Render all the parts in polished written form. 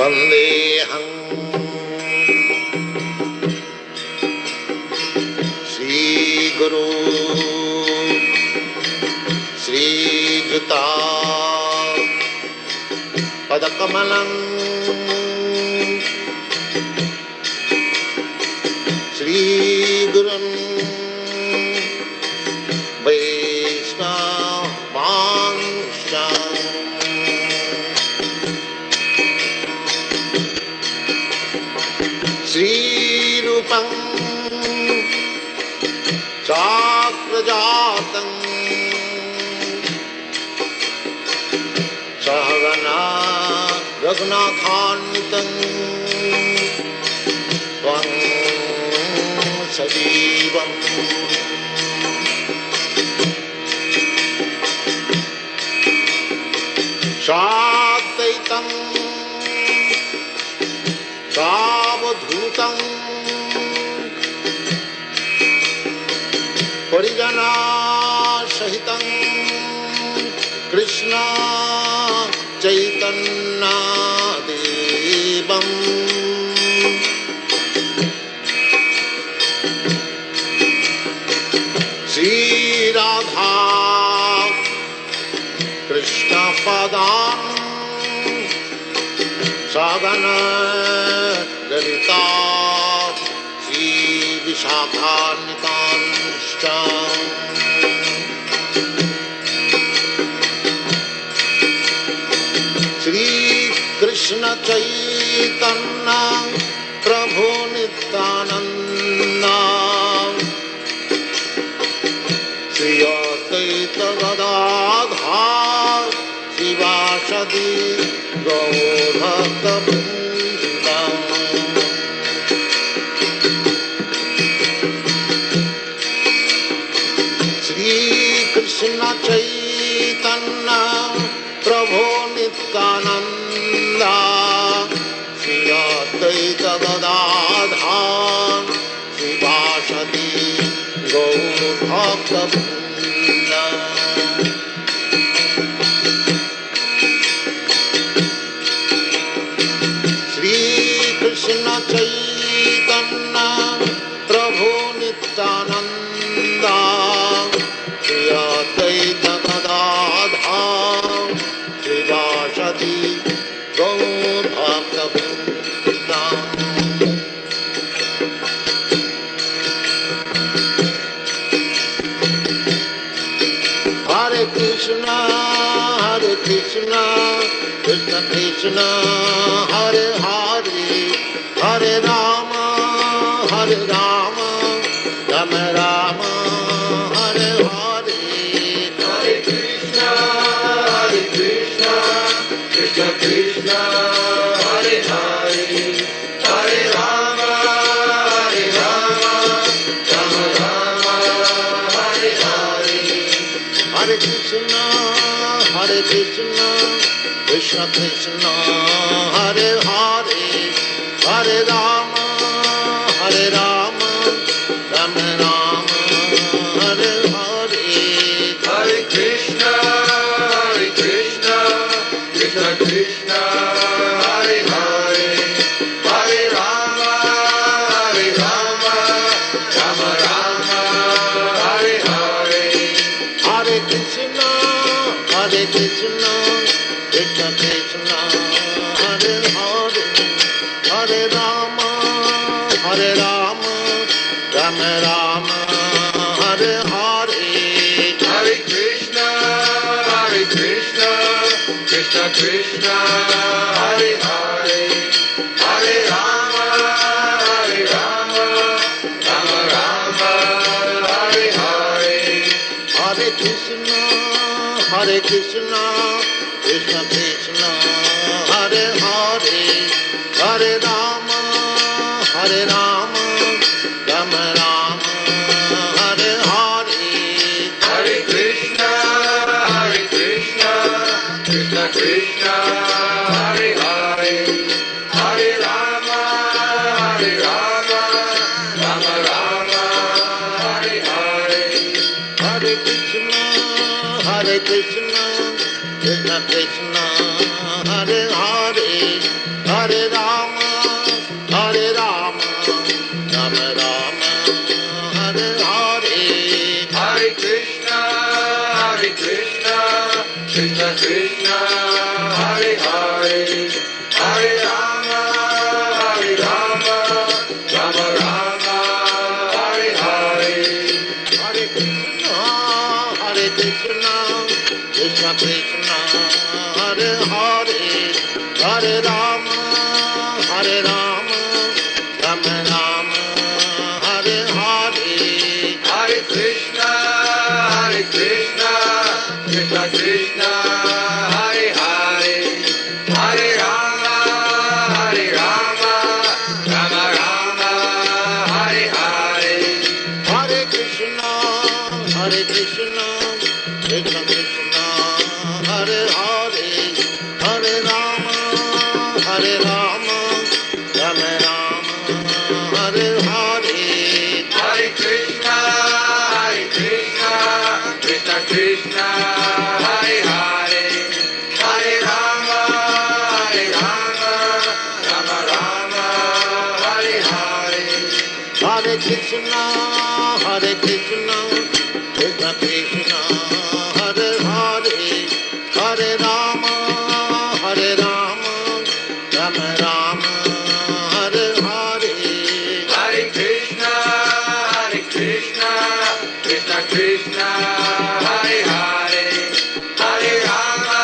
Vandeham Sri Guru Sri Juta Padakamalam Sri Gurum Vaishnavanshan Sri Rupam Chakrajatam Sahagana Raghunathanvitam Tvam Sajivam Shadaitam Savadhutam Parijana Sahitam Krishna Chaitanya Devam Sri Radha Krishna Padan Sadhana Lalita Sri Vishakhanitanscha Sri Krishna Chaitanya Prabhu Nityananda Sri Advaita Gadadhar Sivasadi Gaur Bhakta Vrinda Sri Krishna Chaitanya Prabhu Nityananda Sri Advaita Gadadhar Sivasadi Gaur Bhakta Vrinda Krishna Chaitanya Prabhu Nityananda Sri Advaita Gadadhar Srivasadi Gaur Bhakta Vrinda Hare Krishna Krishna Krishna Hare Hare Hare Rama Rama Rama Hare Hare Hare Krishna Krishna Krishna Hare Hare Hare Rama Rama Rama Hare Hare Hare Krishna Krishna Krishna Hare Hare Hare Rama Rama Rama Hare Hare Hare Krishna Krishna Krishna Hare Hare Hare Rama Rama Rama Hare Hare Hare Krishna Krishna Krishna Hare Hare Hare Rama Rama Rama Hare Hare Hare Krishna Krishna Krishna Hare Hare Hare Rama Rama Rama Hare Hare Hare Krishna Krishna Krishna Hare Hare Hare Rama Rama Rama Hare Hare Hare Krishna Krishna Krishna Hare Hare Hare Rama Rama Rama Hare Hare Hare Krishna Krishna Krishna Hare Hare Hare Krishna Krishna, Hare Hare, Hare Rama, Rama Rama, Hare Hare. Hare Krishna, Krishna Krishna, Hare Hare, Hare Rama, Rama Rama, Hare Hare. Hare Krishna, Krishna Krishna, Hare Hare, Hare Rama, Rama Rama, Hare Hare. Hare Krishna, Krishna Krishna, Hare Hare, Hare Rama, Rama Rama, Hare Hare. Hare Krishna, Krishna Krishna, Hare Hare, Hare Rama, Rama Rama, Hare Hare. Hare Krishna, Krishna Krishna, Hare Hare, Hare Rama, Rama Rama, Hare Hare. Hare Krishna, Krishna Krishna, Hare Hare, Hare Rama,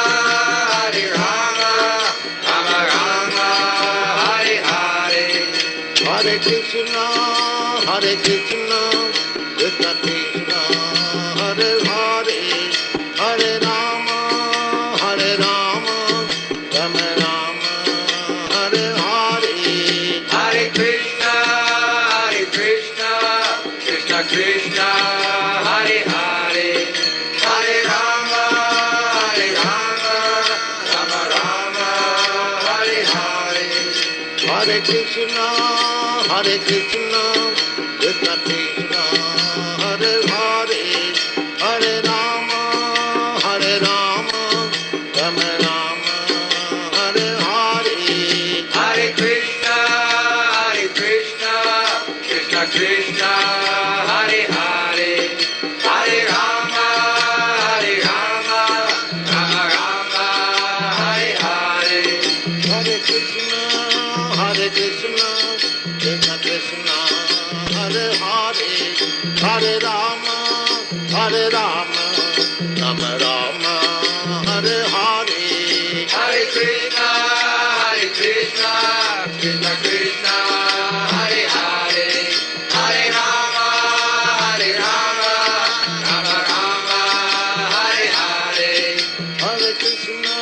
Rama Rama, Hare Hare. Hare Krishna, Krishna Krishna, Hare Hare, Hare Rama, Rama Rama, Hare Hare. Hare Krishna, Krishna Krishna, Hare Hare, Hare Rama, Rama Rama, Hare Hare. Hare Krishna, Krishna Krishna, Hare Hare, Hare Rama, Rama Rama, Hare Hare. Hare Krishna, Krishna Krishna, Hare Hare, Hare Rama, Rama Rama, Hare Hare. Hare Krishna, Krishna Krishna, Hare Hare, Hare Rama, Rama Rama, Hare Hare. Hare Krishna, Krishna Krishna, Hare Hare, Hare Rama, Rama Rama, Hare Hare. Hare Krishna,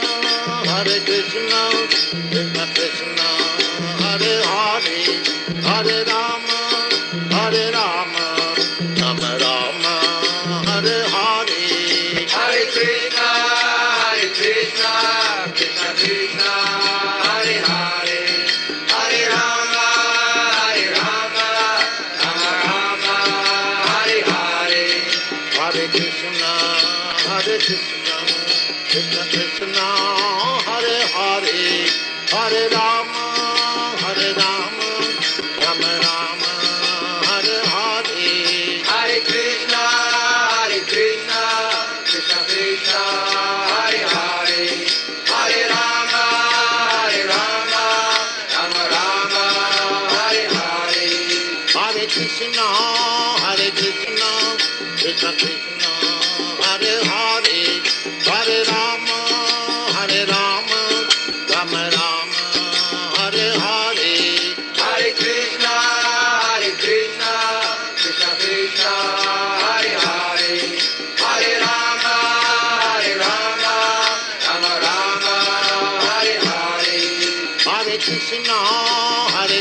Krishna Krishna, Hare Hare, Hare Rama, Rama Rama, Hare Hare. Hare Krishna, Krishna Krishna, Hare Hare, Hare Rama, Rama Rama, Hare Hare. Hare Krishna, Krishna Krishna, Hare Hare, Hare Rama, Rama Rama, Hare Hare. Hare Krishna, Krishna Krishna, Hare Hare, Hare Rama, Rama Rama, Hare Hare. Hare Krishna, Krishna Krishna, Hare Hare, Hare Rama, Rama Rama, Hare Hare. Hare Krishna, Krishna Krishna, Hare Hare, Hare Rama, Rama Rama, Hare Hare. Hare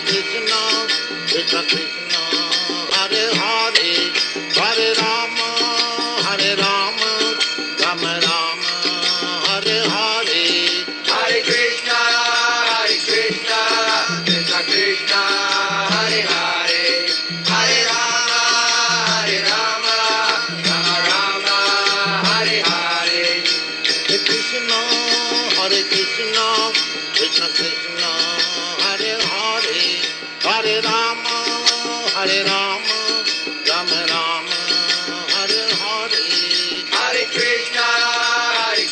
Krishna, Krishna Krishna, Hare Hare, Hare Rama, Rama Rama, Hare Hare. Hare Krishna, Krishna Krishna, Hare Hare, Hare Rama, Rama Rama, Hare Hare. Hare Krishna, Krishna Krishna, Hare Hare, Hare Rama, Rama Rama, Hare Hare. Hare Krishna,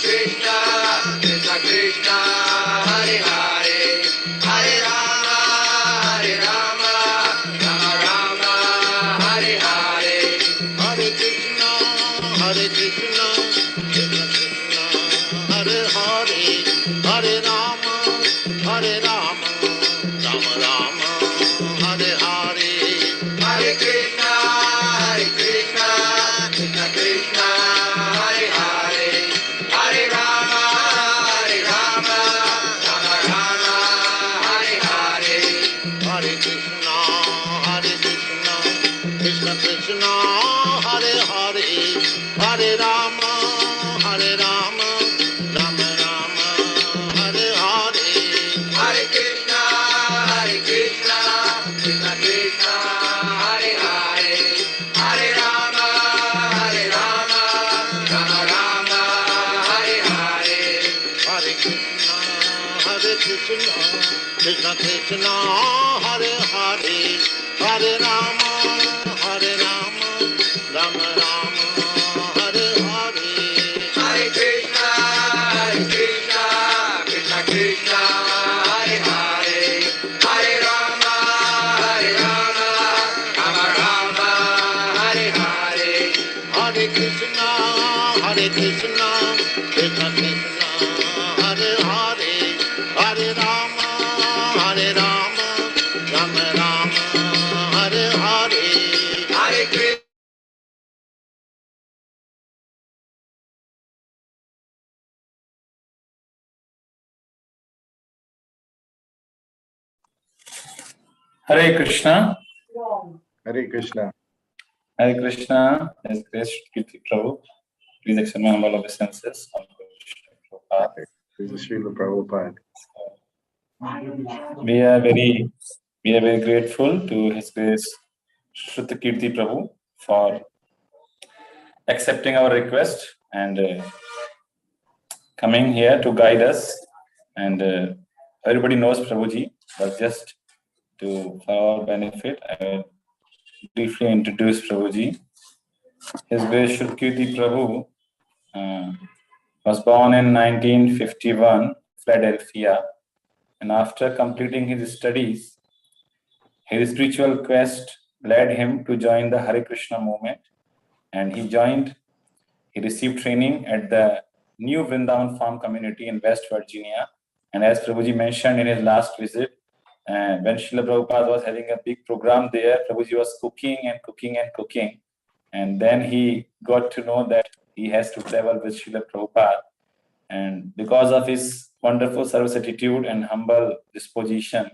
Krishna Hare Rama, Hare Rama, Rama Rama, Hare Hare. Hare Krishna, Krishna Krishna, Hare Hare, Hare Rama, Rama Rama, Hare Hare. Hare Krishna, Krishna Krishna, Hare Hare, Hare Rama, Rama Rama, Hare Hare. Hare Krishna, Krishna Krishna, Hare Hare, Hare Rama, Rama Rama, Hare Hare. Hare Krishna, Krishna Krishna, Hare Hare, Hare Rama, Rama Rama, Hare Hare. Hare Krishna, Krishna Krishna, Hare Hare, Hare Rama, Rama Rama, Hare Hare. Hare Krishna, Krishna Krishna, Hare Hare, Hare Rama, Rama Rama, Hare Hare. Hare Krishna. Hare Krishna. Hare Krishna. Hare Krishna. His grace Srutakirti Prabhu. Please accept my humble obeisances. Prabhupada. This is Srila Prabhupada. We are very grateful to His grace Srutakirti Prabhu for accepting our request and coming here to guide us. And everybody knows Prabhuji, but just for our benefit, I will briefly introduce Prabhuji. His grace Srutakirti Prabhu was born in 1951, Philadelphia, and after completing his studies, his spiritual quest led him to join the Hare Krishna movement, and he received training at the new Vrindavan Farm community in West Virginia. And as Prabhuji mentioned in his last visit, when Srila Prabhupada was having a big program there, Prabhuji was cooking. And then he got to know that he has to travel with Srila Prabhupada. And because of his wonderful service attitude and humble disposition,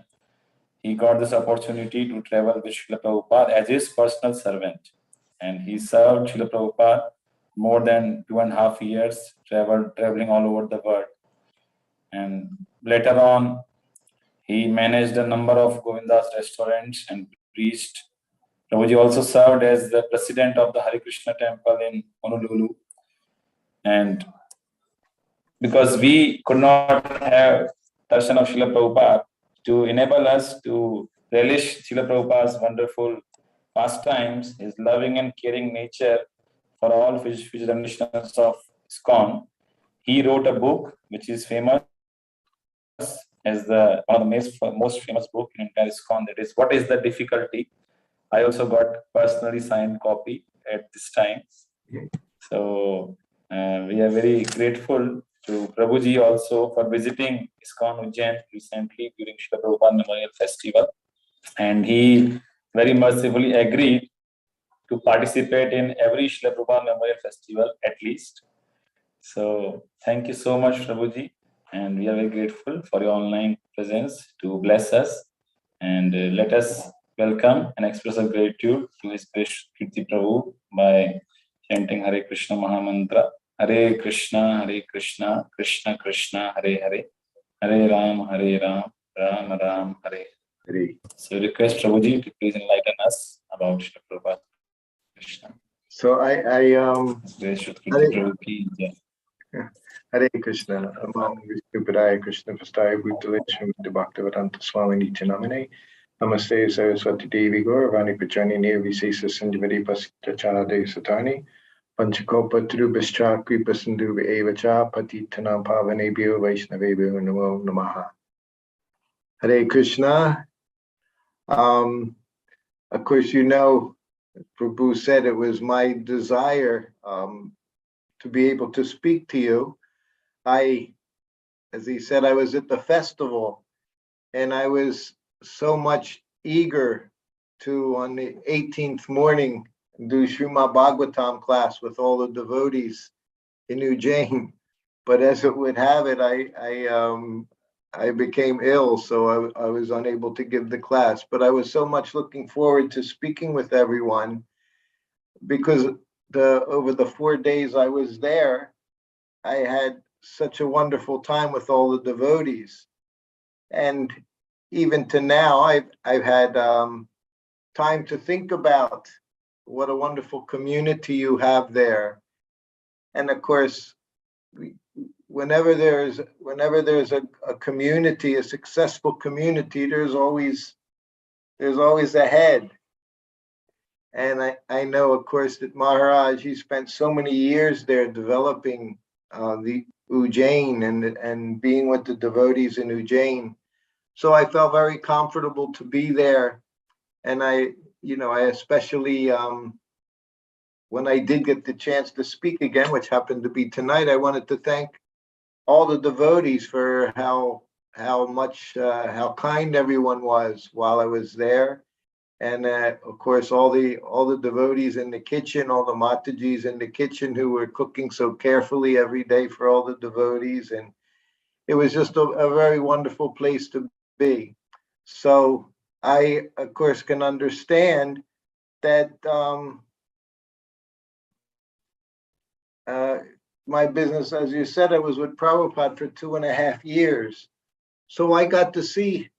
he got this opportunity to travel with Srila Prabhupada as his personal servant. And he served Srila Prabhupada more than 2.5 years, traveling all over the world. And later on, he managed a number of Govinda's restaurants and preached. Prabhuji also served as the president of the Hare Krishna temple in Honolulu. And because we could not have darshan of Srila Prabhupada to enable us to relish Srila Prabhupada's wonderful pastimes, his loving and caring nature for all future generations of ISKCON, he wrote a book which is famous as one of the most famous book in entire ISKCON, that is What is the Difficulty? I also got personally signed copy at this time. So we are very grateful to Prabhuji also for visiting ISKCON Ujjain recently during Srila Prabhupada Memorial Festival. And he very mercifully agreed to participate in every Srila Prabhupada Memorial Festival at least. So thank you so much, Prabhuji. And we are very grateful for your online presence to bless us. And let us welcome and express our gratitude to His grace Kirti Prabhu by chanting Hare Krishna Mahamantra. Hare Krishna, Krishna Krishna, Hare Hare, Hare Ram, Ram Ram, Hare Hare. So request Prabhuji to please enlighten us about Srila Prabhupada Krishna. So Hare Krishna, Amam Vishnupadaya Krishna Pastaya Bhutale Srimati Bhaktivedanta Swami Nityanamane Namaste Saraswati Devi Gauravani Pachani Nirvisesa Sanjivadi Pasita Chade Satani Panchakopa Trubhascha Kripa Sindhu Evacha Patitanam Pavanebhyo Vaishnavebhyo Namo Namaha. Hare Krishna. Of course, you know, Prabhu said it was my desire to be able to speak to you. I as he said, I was at the festival, and I was so much eager to, on the 18th morning, do Srimad Bhagavatam class with all the devotees in Ujjain. But as it would have it, I became ill, so I was unable to give the class. But I was so much looking forward to speaking with everyone, because over the 4 days I was there, I had such a wonderful time with all the devotees. And even to now, I've had time to think about what a wonderful community you have there. And of course, whenever there's a community, a successful community, there's always a head. And I know, of course, that Maharaj, he spent so many years there developing the Ujjain and being with the devotees in Ujjain. So I felt very comfortable to be there. And I especially, when I did get the chance to speak again, which happened to be tonight, I wanted to thank all the devotees for how kind everyone was while I was there. And of course, all the devotees in the kitchen, all the Matajis in the kitchen who were cooking so carefully every day for all the devotees. And it was just a very wonderful place to be. So I, of course, can understand that my business, as you said, I was with Prabhupada for 2.5 years. So I got to see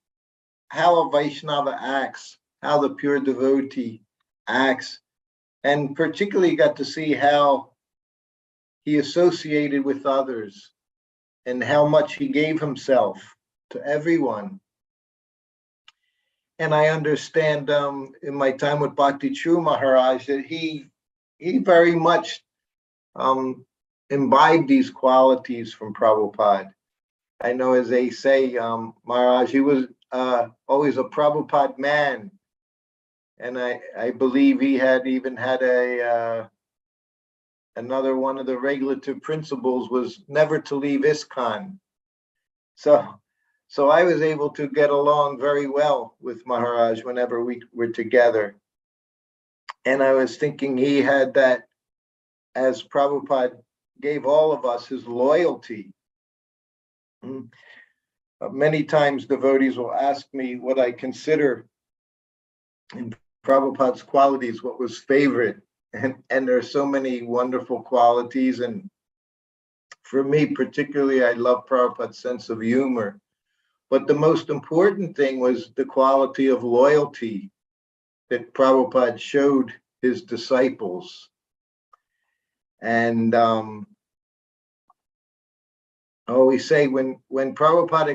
how a Vaishnava acts, how the pure devotee acts, and particularly got to see how he associated with others and how much he gave himself to everyone. And I understand in my time with Bhakti Charu Maharaj that he very much imbibed these qualities from Prabhupada. I know, as they say, Maharaj, he was always a Prabhupada man. And I believe he had another one of the regulative principles was never to leave ISKCON. So I was able to get along very well with Maharaj whenever we were together. And I was thinking he had that, as Prabhupada gave all of us, his loyalty. Many times devotees will ask me what I consider in Prabhupada's qualities, what was favorite. And there are so many wonderful qualities. And for me, particularly, I love Prabhupada's sense of humor. But the most important thing was the quality of loyalty that Prabhupada showed his disciples. And I always say, when Prabhupada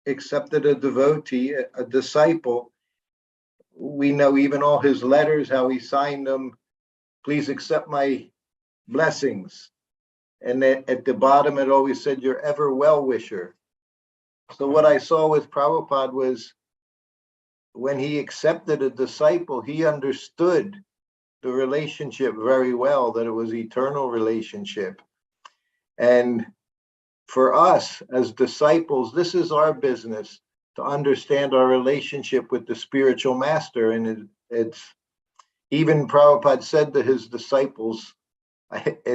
accepted a devotee, a disciple, we know even all his letters, how he signed them, please accept my blessings. And at the bottom, it always said, your ever well-wisher. So what I saw with Prabhupada was when he accepted a disciple, he understood the relationship very well, that it was eternal relationship. And for us as disciples, this is our business, to understand our relationship with the spiritual master. And it's even Prabhupada said to his disciples,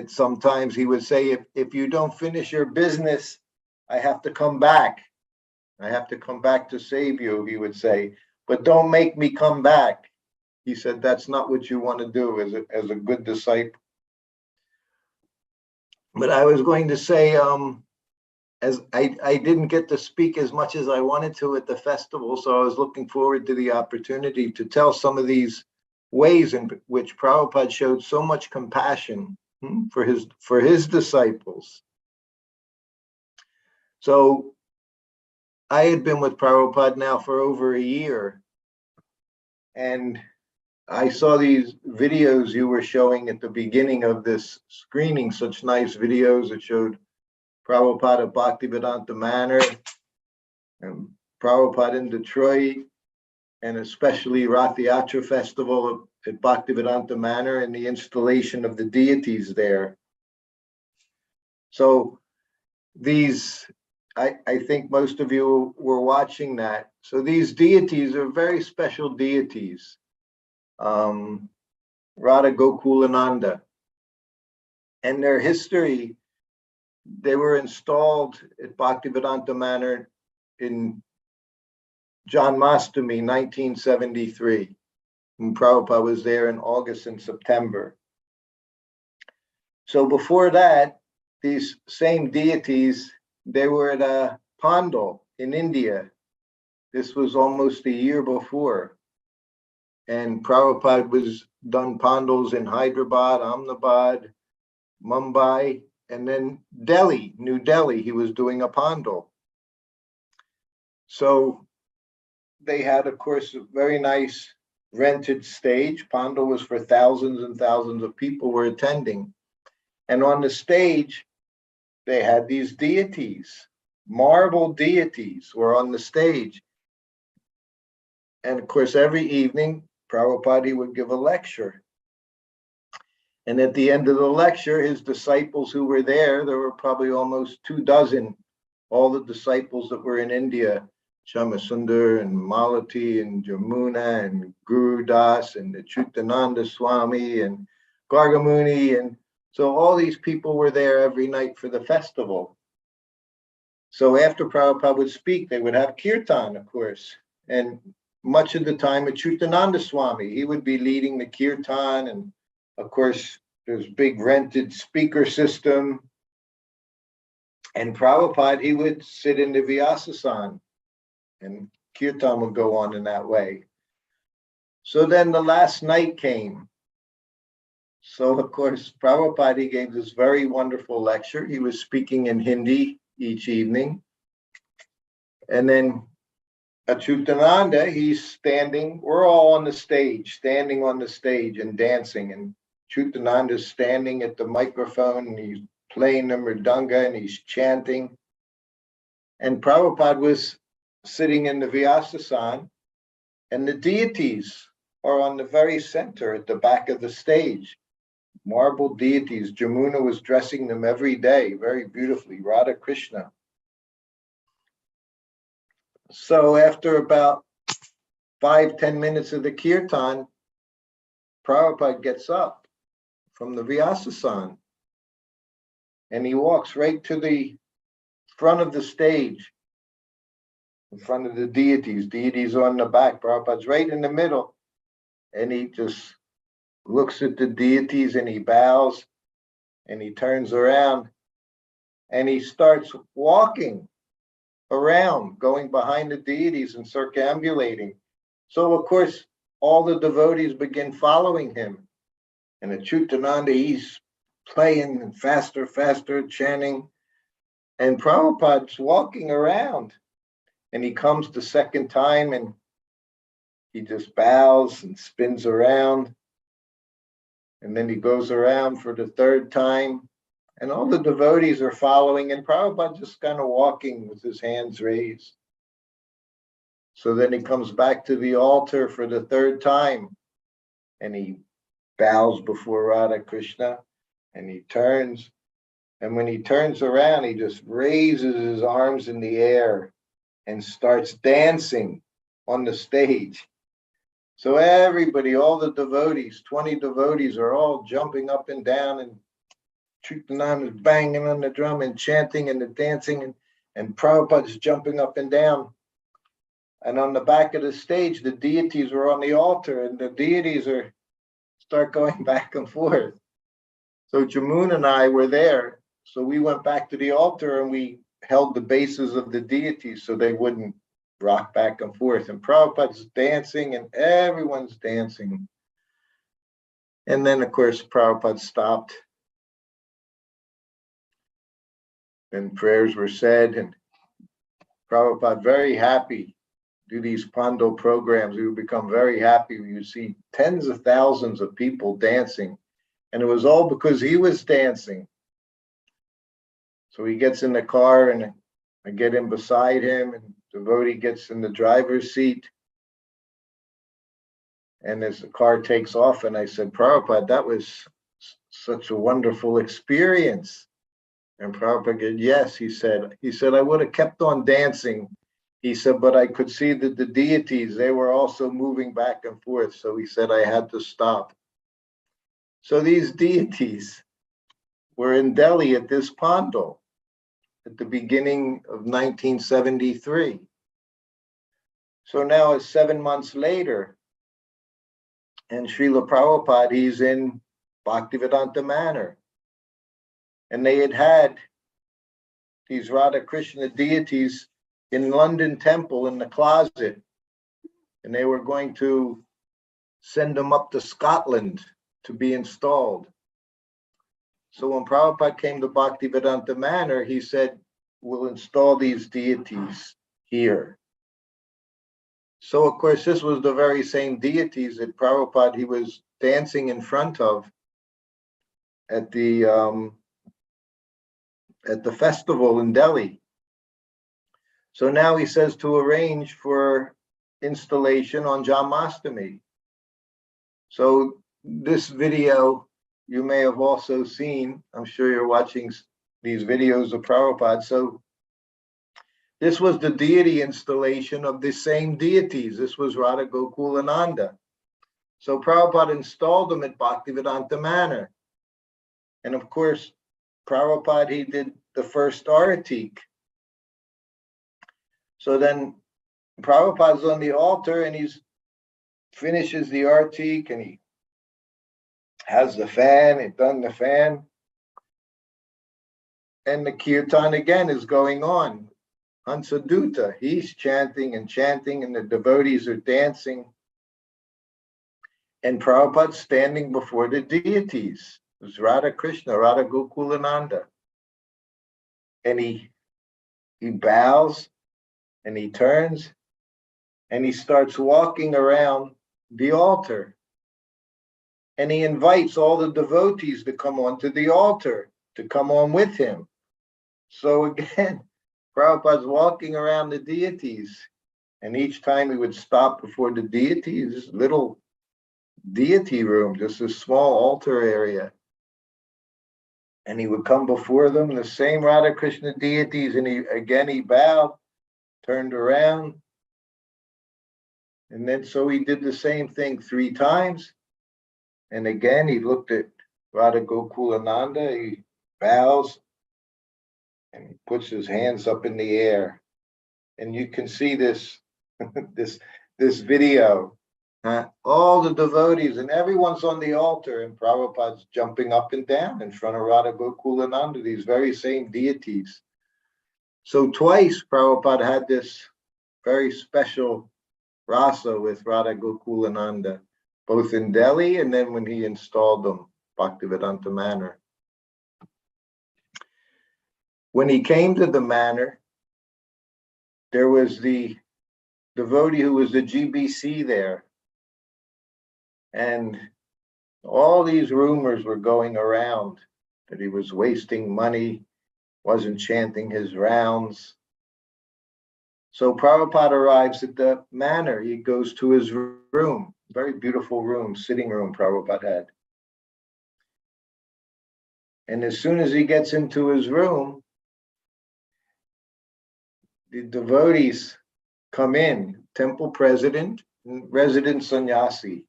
sometimes he would say, if you don't finish your business, I have to come back. I have to come back to save you, he would say, but don't make me come back. He said, that's not what you want to do as a good disciple. But I was going to say, as I didn't get to speak as much as I wanted to at the festival, so I was looking forward to the opportunity to tell some of these ways in which Prabhupada showed so much compassion for his disciples. So I had been with Prabhupada now for over a year, and I saw these videos you were showing at the beginning of this screening, such nice videos that showed Prabhupada at Bhaktivedanta Manor, and Prabhupada in Detroit, and especially Rath Yatra Festival at Bhaktivedanta Manor and the installation of the deities there. So these, I think most of you were watching that. So these deities are very special deities. Radha Gokulananda. And their history, they were installed at Bhaktivedanta Manor in Janmashtami, 1973. And Prabhupada was there in August and September. So before that, these same deities, they were at a Pandal in India. This was almost a year before. And Prabhupada was done Pandals in Hyderabad, Ahmedabad, Mumbai, and then Delhi, New Delhi, he was doing a Pandal. So they had, of course, a very nice rented stage. Pandal was for thousands and thousands of people were attending. And on the stage, they had these deities, marble deities were on the stage. And of course, every evening, Prabhupada would give a lecture. And at the end of the lecture, his disciples who were there were probably almost 24, all the disciples that were in India, Shamasundar and Malati and Jamuna and Guru Das and the Chutananda Swami and Gargamuni. And so all these people were there every night for the festival. So after Prabhupada would speak, they would have kirtan, of course. And much of the time, Chutananda Swami, he would be leading the kirtan. And of course, there's big rented speaker system. And Prabhupada, he would sit in the Vyasasan and kirtan would go on in that way. So then the last night came. So of course, Prabhupada, he gave this very wonderful lecture. He was speaking in Hindi each evening. And then Achutananda, he's standing, we're all on the stage, standing on the stage and dancing. And Chutananda's standing at the microphone and he's playing the mridanga and he's chanting. And Prabhupada was sitting in the Vyasasan, and the deities are on the very center at the back of the stage. Marble deities. Jamuna was dressing them every day very beautifully, Radha Krishna. So after about 5-10 minutes of the kirtan, Prabhupada gets up from the Vyasasan and he walks right to the front of the stage, in front of the deities. Deities on the back. Prabhupada's right in the middle. And he just looks at the deities and he bows and he turns around and he starts walking around, going behind the deities and circambulating. So of course, all the devotees begin following him. And Achutananda, he's playing faster, chanting. And Prabhupada's walking around. And he comes the second time and he just bows and spins around. And then he goes around for the third time. And all the devotees are following, and Prabhupada just kind of walking with his hands raised. So then he comes back to the altar for the third time. And he bows before Radha Krishna. And he turns. And when he turns around, he just raises his arms in the air and starts dancing on the stage. So everybody, all the devotees, 20 devotees are all jumping up and down, and Chutananda is banging on the drum and chanting and the dancing, and Prabhupada's jumping up and down. And on the back of the stage, the deities were on the altar, and the deities start going back and forth. So Jamuna and I were there. So we went back to the altar and we held the bases of the deities so they wouldn't rock back and forth. And Prabhupada's dancing and everyone's dancing. And then, of course, Prabhupada stopped. And prayers were said. And Prabhupada, very happy, do these Pandal programs. We would become very happy when you see tens of thousands of people dancing. And it was all because he was dancing. So he gets in the car and I get in beside him, and the devotee gets in the driver's seat. And as the car takes off, and I said, Prabhupada, that was such a wonderful experience. And Prabhupada said, yes, he said, I would have kept on dancing. He said, but I could see that the deities, they were also moving back and forth. So he said, I had to stop. So these deities were in Delhi at this pandal at the beginning of 1973. So now it's 7 months later, and Srila Prabhupada, he's in Bhaktivedanta Manor. And they had these Radha Krishna deities in London Temple in the closet. And they were going to send them up to Scotland to be installed. So when Prabhupada came to Bhaktivedanta Manor, he said, we'll install these deities here. So, of course, this was the very same deities that Prabhupada, he was dancing in front of at the festival in Delhi. So now he says to arrange for installation on Janmashtami. So this video you may have also seen. I'm sure you're watching these videos of Prabhupada. So this was the deity installation of the same deities. This was Radha Gokulananda. So Prabhupada installed them at Bhaktivedanta Manor. And of course, Prabhupada, he did the first aratik. So then Prabhupada's on the altar and he finishes the aratik and he has the fan, he's done the fan. And the kirtan again is going on. Hansaduta, he's chanting and chanting, and the devotees are dancing. And Prabhupada's standing before the deities. It was Radha Krishna, Radha Gokulananda. And he bows and he turns and he starts walking around the altar. And he invites all the devotees to come onto the altar, to come on with him. So again, Prabhupada's walking around the deities, and each time he would stop before the deities, this little deity room, just a small altar area. And he would come before them, the same Radha Krishna deities, and he bowed, turned around. And then so he did the same thing 3 times. And again, he looked at Radha Gokulananda, he bows, and he puts his hands up in the air. And you can see this, this video. All the devotees and everyone's on the altar, and Prabhupada's jumping up and down in front of Radha Gokulananda, these very same deities. So twice Prabhupada had this very special rasa with Radha Gokulananda, both in Delhi and then when he installed them, Bhaktivedanta Manor. When he came to the manor, there was the devotee who was the GBC there. And all these rumors were going around that he was wasting money, wasn't chanting his rounds. So Prabhupada arrives at the manor. He goes to his room, very beautiful room, sitting room Prabhupada had. And as soon as he gets into his room, the devotees come in, temple president, and resident sannyasi.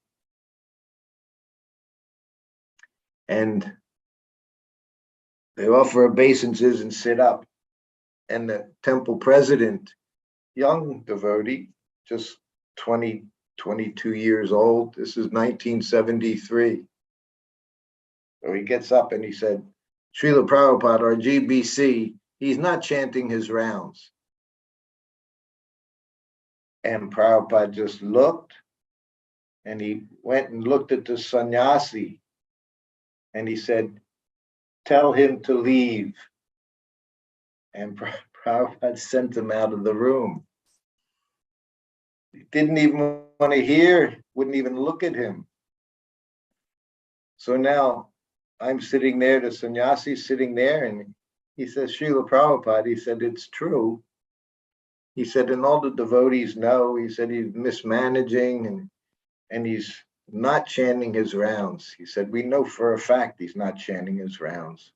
And they offer obeisances and sit up. And the temple president, young devotee, just 20, 22 years old. This is 1973. So he gets up and he said, Srila Prabhupada, our GBC, he's not chanting his rounds. And Prabhupada just looked, and he went and looked at the sannyasi, and he said, tell him to leave. And Prabhupada sent him out of the room. He didn't even want to hear, wouldn't even look at him. So now I'm sitting there, the sannyasi's sitting there, and he says, Srila Prabhupada, he said, it's true. He said, and all the devotees know, he said, he's mismanaging and he's not chanting his rounds. He said, we know for a fact he's not chanting his rounds.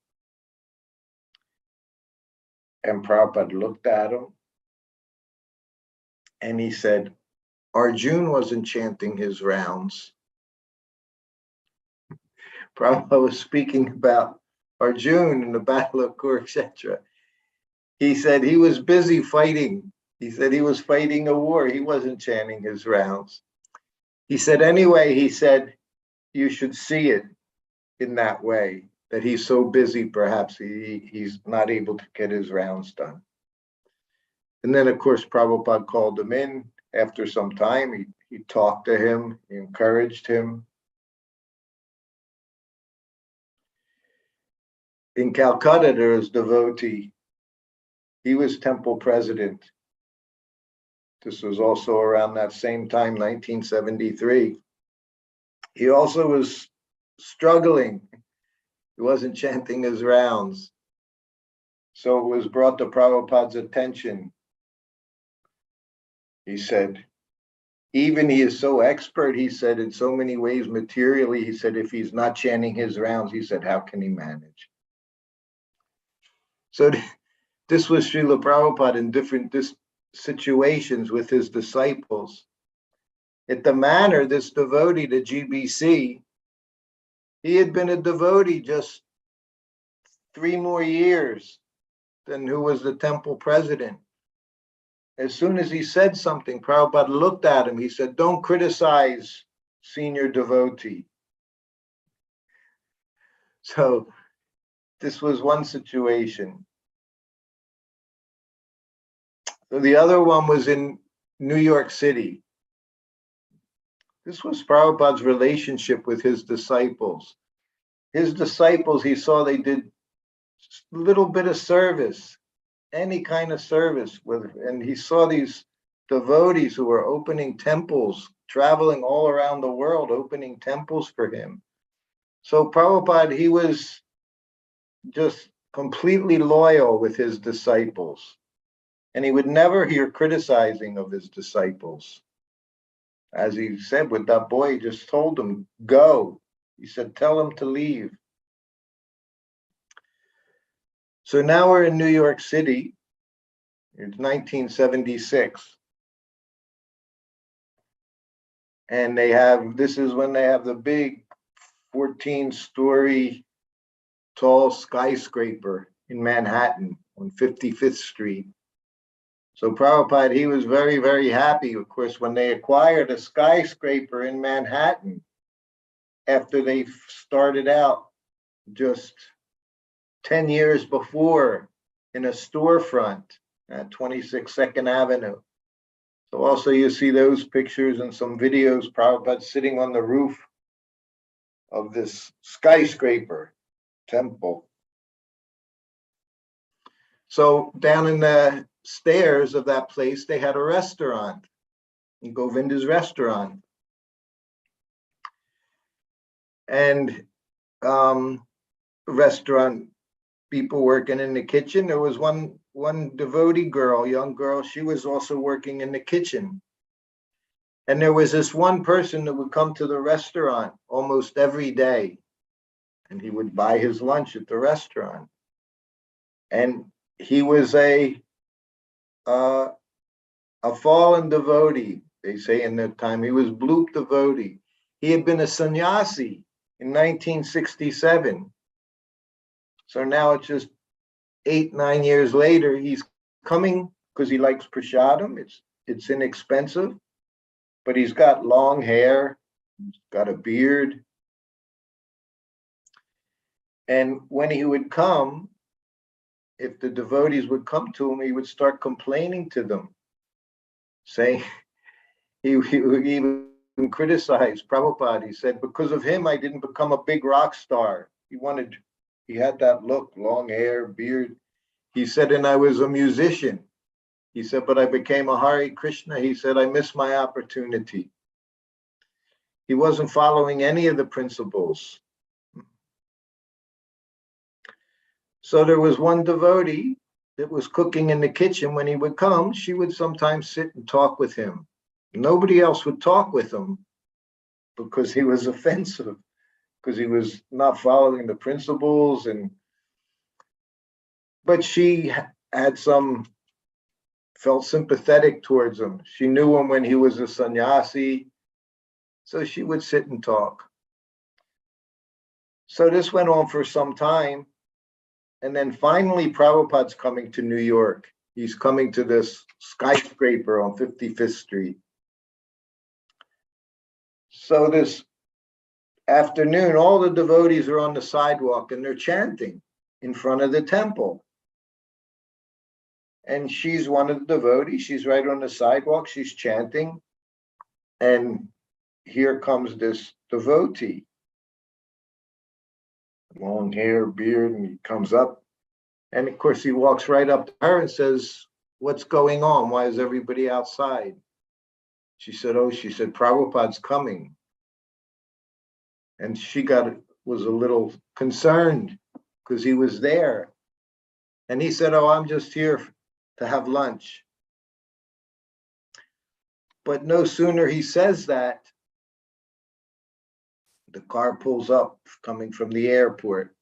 And Prabhupada looked at him and he said, Arjun wasn't chanting his rounds. Prabhupada was speaking about Arjun in the Battle of Kurukshetra. He said he was busy fighting. He said he was fighting a war. He wasn't chanting his rounds. He said, anyway, he said, you should see it in that way, that he's so busy, perhaps he's not able to get his rounds done. And then, of course, Prabhupada called him in. After some time, he talked to him, he encouraged him. In Calcutta, there was a devotee. He was temple president. This was also around that same time, 1973. He also was struggling. He wasn't chanting his rounds. So it was brought to Prabhupada's attention. He said, even he is so expert, he said, in so many ways materially, he said, if he's not chanting his rounds, he said, how can he manage? So this was Srila Prabhupada in different situations with his disciples. At the manor, this devotee, the GBC, he had been a devotee just 3 more years than who was the temple president. As soon as he said something, Prabhupada looked at him. He said, don't criticize senior devotee. So this was one situation. So the other one was in New York City. This was Prabhupada's relationship with his disciples. His disciples, he saw they did a little bit of service, any kind of service, and he saw these devotees who were opening temples, traveling all around the world, opening temples for him. So Prabhupada, he was just completely loyal with his disciples. And he would never hear criticizing of his disciples. As he said with that boy, he just told him, go. He said, tell him to leave. So now we're in New York City. It's 1976. And this is when they have the big 14-story tall skyscraper in Manhattan on 55th Street. So Prabhupada, he was very, very happy, of course, when they acquired a skyscraper in Manhattan after they started out just 10 years before in a storefront at 26 2nd Avenue. So also you see those pictures and some videos, Prabhupada sitting on the roof of this skyscraper temple. So down in the stairs of that place, they had a restaurant, Govinda's restaurant. And restaurant people working in the kitchen. There was one devotee girl, young girl, she was also working in the kitchen. And there was this one person that would come to the restaurant almost every day, and he would buy his lunch at the restaurant. And he was a fallen devotee, they say in that time. He was bloop devotee. He had been a sannyasi in 1967. So now it's just 8-9 years later, he's coming because he likes prasadam. It's inexpensive, but he's got long hair, he's got a beard. And when he would come, if the devotees would come to him, he would start complaining to them, saying, he would even criticize Prabhupada. He said, because of him, I didn't become a big rock star. He had that look, long hair, beard. He said, and I was a musician. He said, but I became a Hare Krishna. He said, I missed my opportunity. He wasn't following any of the principles. So there was one devotee that was cooking in the kitchen. When he would come, she would sometimes sit and talk with him. Nobody else would talk with him because he was offensive, because he was not following the principles. But she felt sympathetic towards him. She knew him when he was a sannyasi, so she would sit and talk. So this went on for some time, and then finally Prabhupada's coming to New York. He's coming to this skyscraper on 55th Street. So this afternoon, all the devotees are on the sidewalk and they're chanting in front of the temple. And she's one of the devotees. She's right on the sidewalk. She's chanting. And here comes this devotee. Long hair, beard, and he comes up. And of course, he walks right up to her and says, "What's going on? Why is everybody outside?" She said, "Prabhupada's coming." And she was a little concerned because he was there. And he said, "Oh, I'm just here to have lunch." But no sooner he says that, the car pulls up coming from the airport,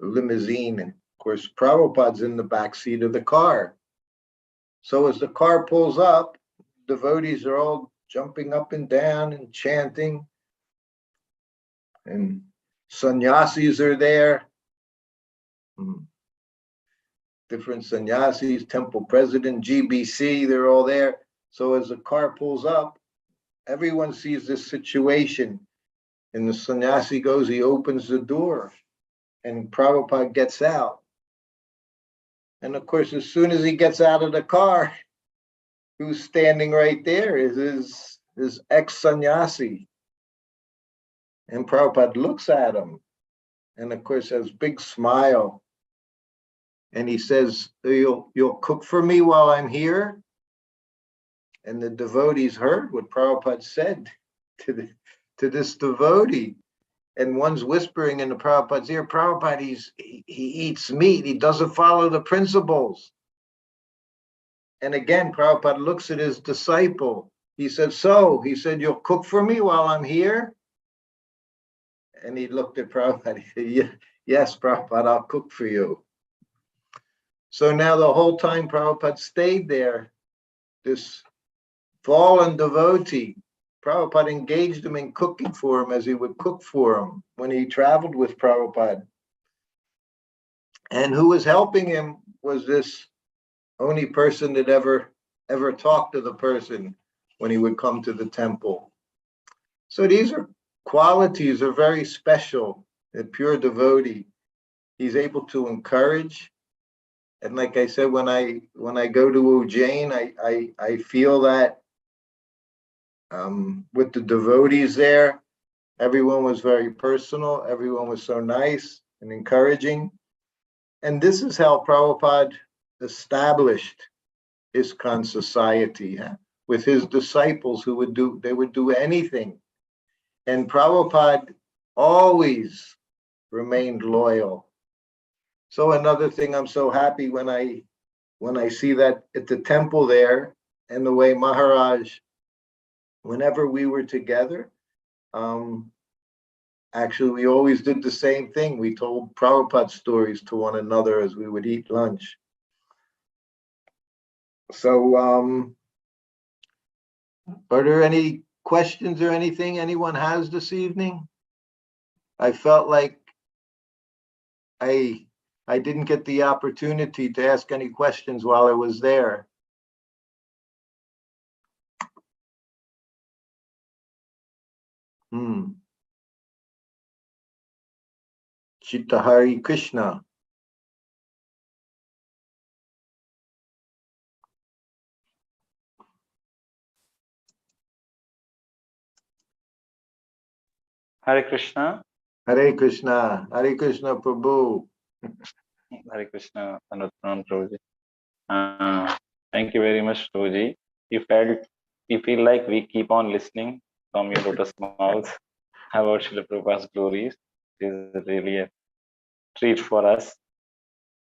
a limousine. And of course, Prabhupada's in the back seat of the car. So as the car pulls up, devotees are all jumping up and down and chanting. And sannyasis are there. Different sannyasis, temple president, GBC, they're all there. So as the car pulls up, everyone sees this situation. And the sannyasi goes, he opens the door, and Prabhupada gets out. And of course, as soon as he gets out of the car, who's standing right there is his ex-sannyasi. And Prabhupada looks at him, and of course has a big smile. And he says, you'll cook for me while I'm here? And the devotees heard what Prabhupada said to this devotee. And one's whispering in the Prabhupada's ear, "Prabhupada, he eats meat. He doesn't follow the principles." And again, Prabhupada looks at his disciple. He said, he said, "You'll cook for me while I'm here?" And he looked at Prabhupada. He said, "Yes, Prabhupada, I'll cook for you." So now the whole time Prabhupada stayed there, this fallen devotee, Prabhupada engaged him in cooking for him as he would cook for him when he traveled with Prabhupada. And who was helping him was this only person that ever talked to the person when he would come to the temple. So these qualities are very special. A pure devotee, he's able to encourage. And like I said, when I go to Ujjain, I feel that with the devotees there, everyone was very personal. Everyone was so nice and encouraging. And this is how Prabhupada established ISKCON society, with his disciples who would do anything. And Prabhupada always remained loyal. So another thing, I'm so happy when I see that at the temple there, and the way Maharaja, whenever we were together, actually we always did the same thing. We told Prabhupada stories to one another as we would eat lunch. So are there any questions or anything anyone has this evening? I felt like I didn't get the opportunity to ask any questions while I was there. Chitta Hari Krishna. Hare Krishna. Hare Krishna. Hare Krishna, Prabhu. Hare Krishna. Prabhuji. Thank you very much, Prabhuji. You feel like we keep on listening from your lotus mouth about Srila Prabhupada's glories. It is really a treat for us.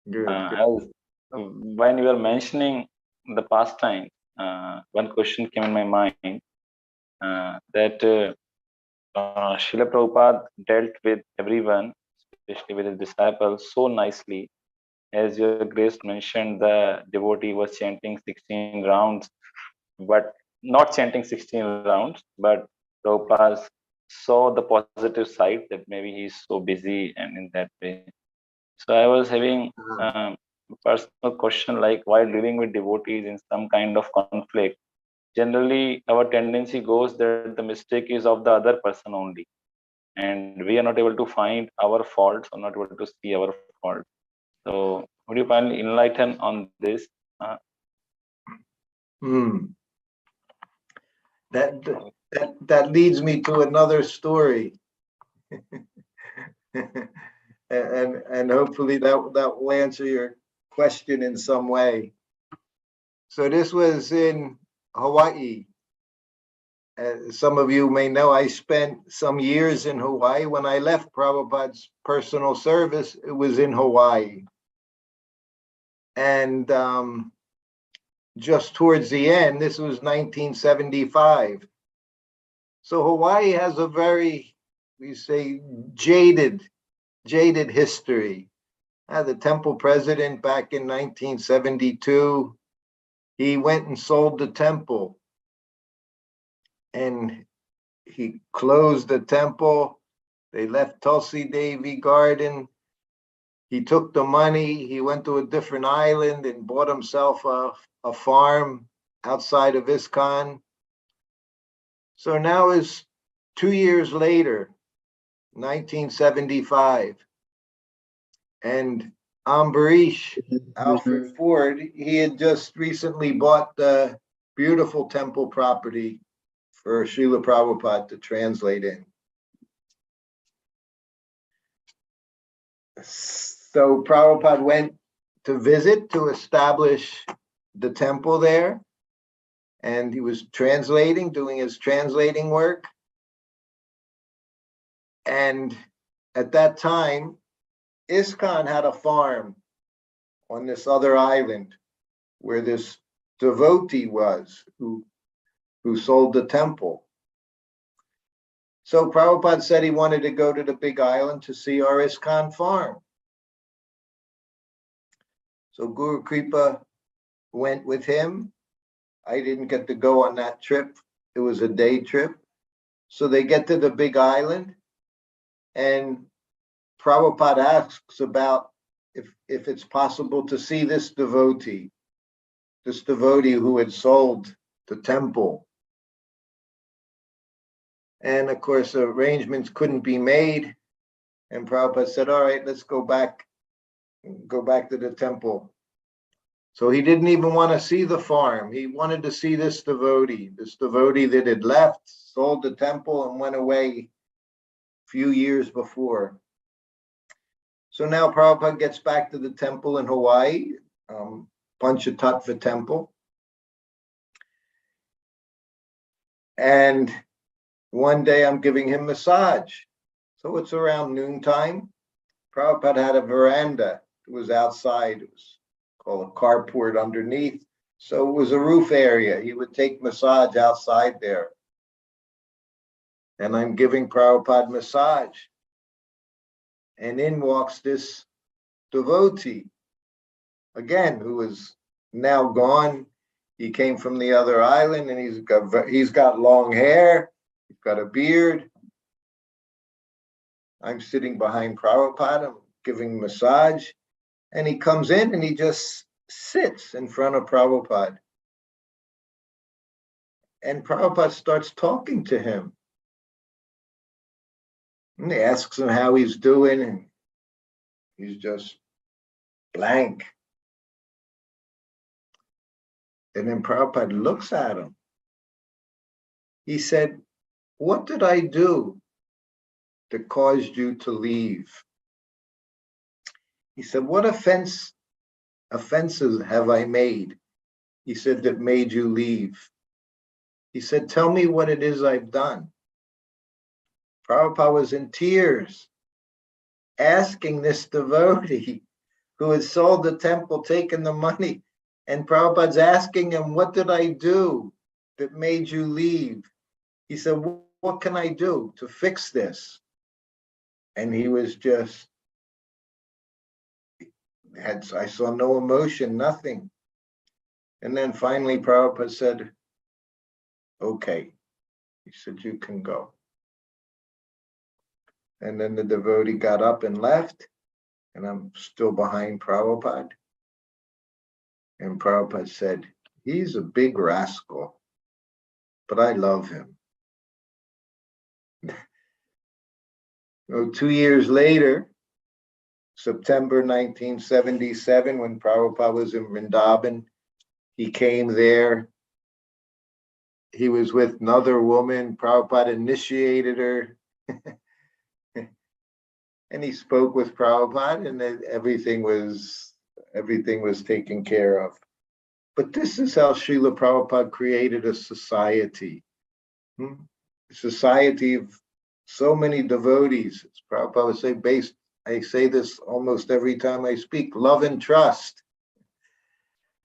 Good. When you were mentioning the pastime, one question came in my mind, that Srila Prabhupada dealt with everyone, especially with his disciples, so nicely. as your grace mentioned, the devotee was chanting 16 rounds, but not chanting 16 rounds, but Prabhupada saw the positive side that maybe he's so busy and in that way. So I was having a personal question, like while dealing with devotees in some kind of conflict, generally our tendency goes that the mistake is of the other person only, and we are not able to find our faults or not able to see our faults. So would you kindly enlighten on this? Hmm. That leads me to another story. and hopefully that will answer your question in some way. So this was in Hawaii. Some of you may know I spent some years in Hawaii. When I left Prabhupada's personal service, it was in Hawaii. And just towards the end, this was 1975. So Hawaii has a very, we say, jaded history. The temple president back in 1972, he went and sold the temple. And he closed the temple. They left Tulsi Devi Garden. He took the money. He went to a different island and bought himself a farm outside of ISKCON. So now is 2 years later, 1975. And Ambarish, Alfred Ford, he had just recently bought the beautiful temple property for Srila Prabhupada to translate in. So Prabhupada went to visit to establish the temple there, and he was translating, doing his translating work. And at that time, ISKCON had a farm on this other island where this devotee was who sold the temple. So Prabhupada said he wanted to go to the big island to see our ISKCON farm. So Guru Kripa went with him. I didn't get to go on that trip. It was a day trip. So they get to the big island, and Prabhupada asks about if it's possible to see this devotee who had sold the temple. And of course, arrangements couldn't be made. And Prabhupada said, all right, let's go back to the temple. So he didn't even want to see the farm. He wanted to see this devotee that had left, sold the temple, and went away a few years before. So now Prabhupada gets back to the temple in Hawaii, Panchatattva temple. And one day I'm giving him massage. So it's around noontime. Prabhupada had a veranda. It was outside. It was called a carport underneath. So it was a roof area. He would take massage outside there. And I'm giving Prabhupada massage. And in walks this devotee, again, who is now gone. He came from the other island, and he's got long hair. He's got a beard. I'm sitting behind Prabhupada, I'm giving massage, and he comes in and he just sits in front of Prabhupada. And Prabhupada starts talking to him. And he asks him how he's doing, and he's just blank. And then Prabhupada looks at him. He said, what did I do that caused you to leave? He said, what offenses have I made? He said, that made you leave. He said, tell me what it is I've done. Prabhupada was in tears, asking this devotee who had sold the temple, taken the money, and Prabhupada's asking him, what did I do that made you leave? He said, what can I do to fix this? And he was just, I saw no emotion, nothing. And then finally Prabhupada said, okay. He said, you can go. And then the devotee got up and left, and I'm still behind Prabhupada. And Prabhupada said, he's a big rascal, but I love him. 2 years later, September 1977, when Prabhupada was in Vrindavan, he came there. He was with another woman. Prabhupada initiated her. And he spoke with Prabhupada, and everything was taken care of. But this is how Srila Prabhupada created a society. A society of so many devotees. As Prabhupada would say, I say this almost every time I speak, love and trust.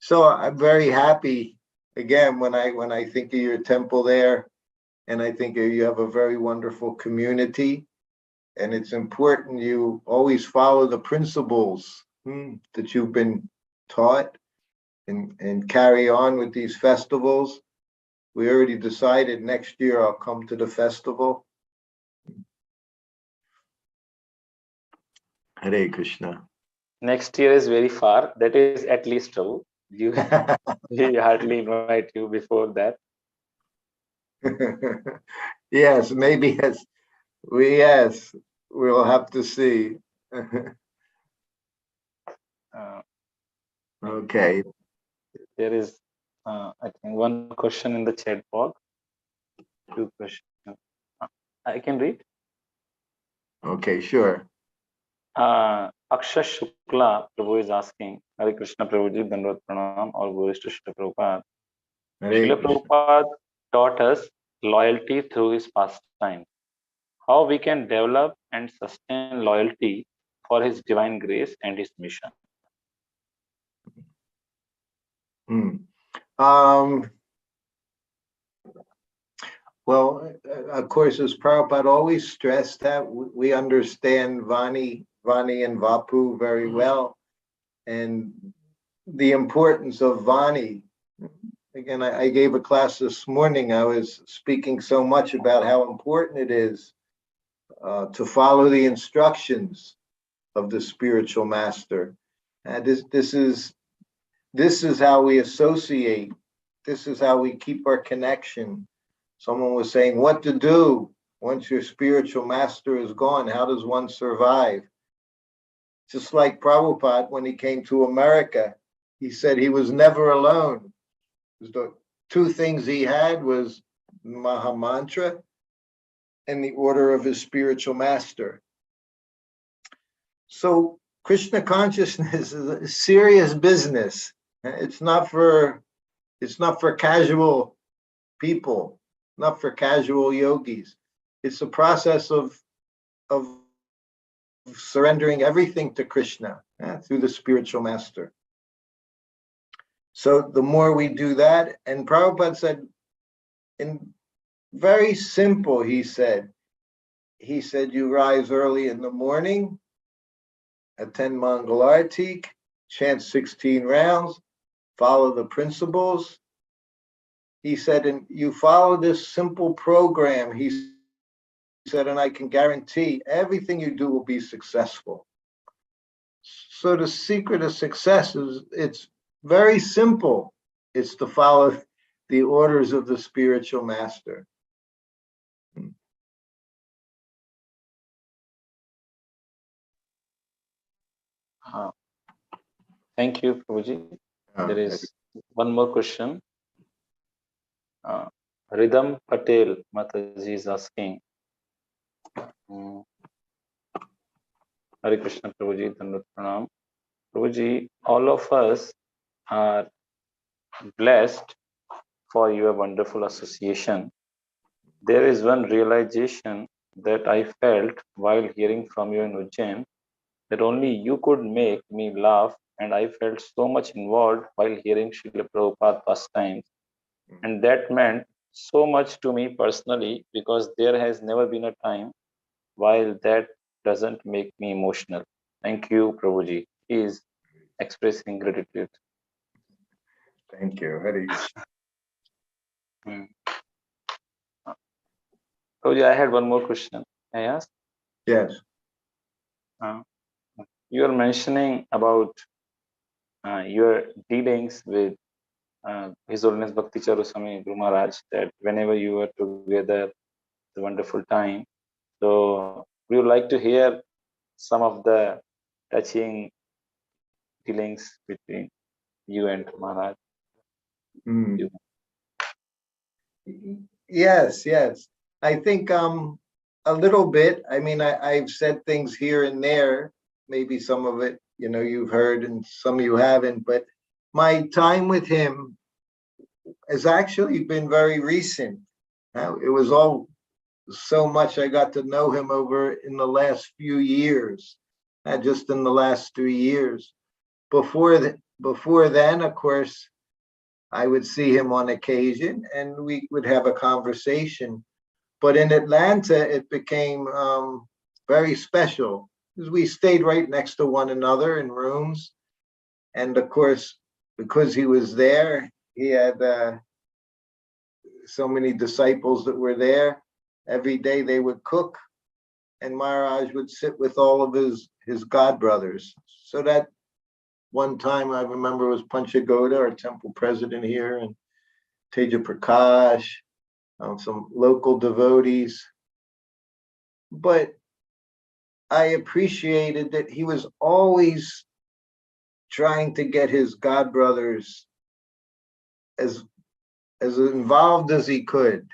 So I'm very happy, again, when I think of your temple there, and I think you have a very wonderful community. And it's important you always follow the principles that you've been taught and carry on with these festivals. We already decided next year I'll come to the festival. Hare Krishna. Next year is very far. That is at least true. We hardly invite you before that. Yes, maybe we'll have to see. Okay. There is, I think, one question in the chat box. 2 questions. I can read. Okay, sure. Akshay Shukla Prabhu is asking, Hare Krishna Prabhuji, Dandavat Pranam, all glories to Srila Prabhupada. Srila Prabhupada taught us loyalty through his pastime. How we can develop and sustain loyalty for his divine grace and his mission. Well, of course, as Prabhupada always stressed that we understand Vani and Vapu very well, and the importance of Vani. Again, I gave a class this morning. I was speaking so much about how important it is to follow the instructions of the spiritual master. This is how we associate. This is how we keep our connection. Someone was saying, what to do once your spiritual master is gone? How does one survive? Just like Prabhupada, when he came to America, he said he was never alone. The 2 things he had was Maha Mantra and the order of his spiritual master. So Krishna consciousness is a serious business. It's not for casual people, not for casual yogis. It's a process of surrendering everything to Krishna through the spiritual master. So the more we do that, and Prabhupada said, in very simple, he said, you rise early in the morning, attend Mangalarti, chant 16 rounds, follow the principles. He said, and you follow this simple program, he said, and I can guarantee everything you do will be successful. So the secret of success is, it's very simple. It's to follow the orders of the spiritual master. Thank you, Prabhuji. There is one more question. Ridham Patel Mataji is asking, Hare Krishna Prabhuji, Dandavat Pranam. Prabhuji, all of us are blessed for your wonderful association. There is one realization that I felt while hearing from you in Ujjain, that only you could make me laugh, and I felt so much involved while hearing Srila Prabhupada pastimes. And that meant so much to me personally, because there has never been a time while that doesn't make me emotional. Thank you, Prabhuji. Please expressing gratitude. Thank you. Hare Krishna. Prabhuji, I had one more question. I ask. Yes. You are mentioning about your dealings with His Holiness Bhakti Charu Swami Guru Maharaj, that whenever you were together, it's a wonderful time. So we would like to hear some of the touching dealings between you and Maharaj. Mm. Yes, yes. I think a little bit. I mean, I've said things here and there. Maybe some of it, you've heard and some you haven't, but my time with him has actually been very recent. It was all so much I got to know him over in the last few years, just in the last 3 years. Before then, of course, I would see him on occasion and we would have a conversation. But in Atlanta, it became very special because we stayed right next to one another in rooms. And of course, because he was there, he had so many disciples that were there. Every day they would cook and Maharaj would sit with all of his god brothers. So that one time I remember was Panchagoda, our temple president here, and Teja Prakash, some local devotees. But I appreciated that he was always trying to get his god brothers as involved as he could,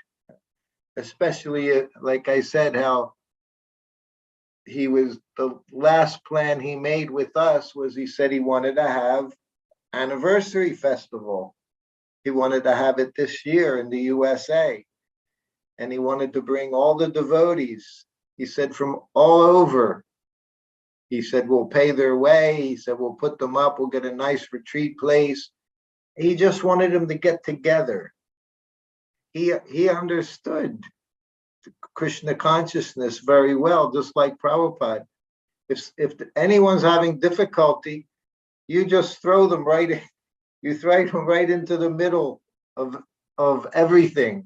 especially like I said, how he was, the last plan he made with us was he said he wanted to have anniversary festival. He wanted to have it this year in the USA. And he wanted to bring all the devotees, he said, from all over. He said, we'll pay their way. He said, we'll put them up. We'll get a nice retreat place. He just wanted them to get together. He understood Krishna consciousness very well, just like Prabhupada. If anyone's having difficulty, you just throw them right into the middle of everything.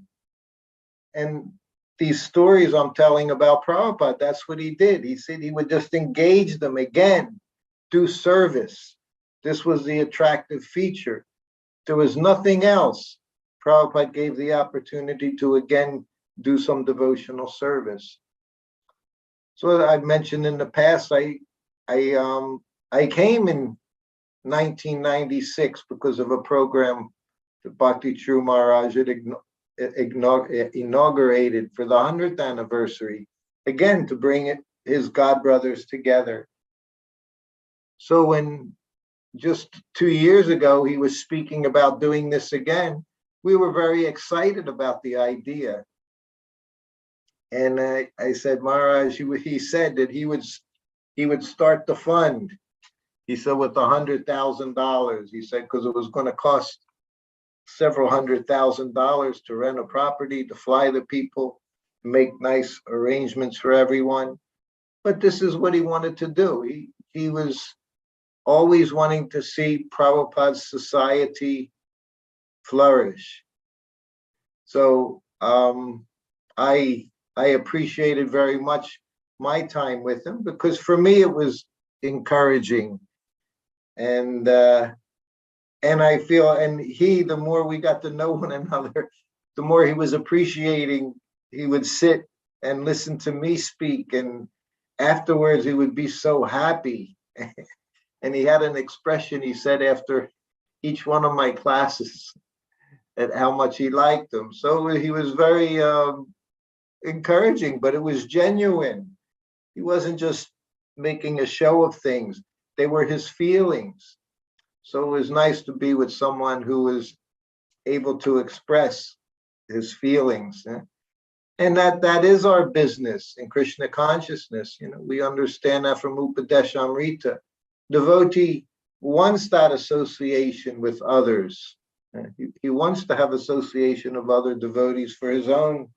And these stories I'm telling about Prabhupada, that's what he did. He said he would just engage them again, do service. This was the attractive feature. There was nothing else. Prabhupada gave the opportunity to again do some devotional service. So I've mentioned in the past, I came in 1996 because of a program that Bhakti True Maharaj had inaugurated for the 100th anniversary, again to bring his god brothers together. So when just 2 years ago he was speaking about doing this again, we were very excited about the idea. And I said, Maharaj, he said that he would start the fund. He said with $100,000. He said because it was going to cost several $100,000 to rent a property, to fly the people, make nice arrangements for everyone. But this is what he wanted to do. He was always wanting to see Prabhupada's society flourish. So I appreciated very much my time with him because for me it was encouraging. And I feel, and the more we got to know one another, the more he was appreciating. He would sit and listen to me speak, and afterwards he would be so happy. And he had an expression he said after each one of my classes at how much he liked them. So he was very encouraging, but it was genuine. He wasn't just making a show of things. They were his feelings. So it was nice to be with someone who was able to express his feelings. And that is our business in Krishna consciousness. We understand that from Upadeshamrita. Devotee wants that association with others. He wants to have association of other devotees for his own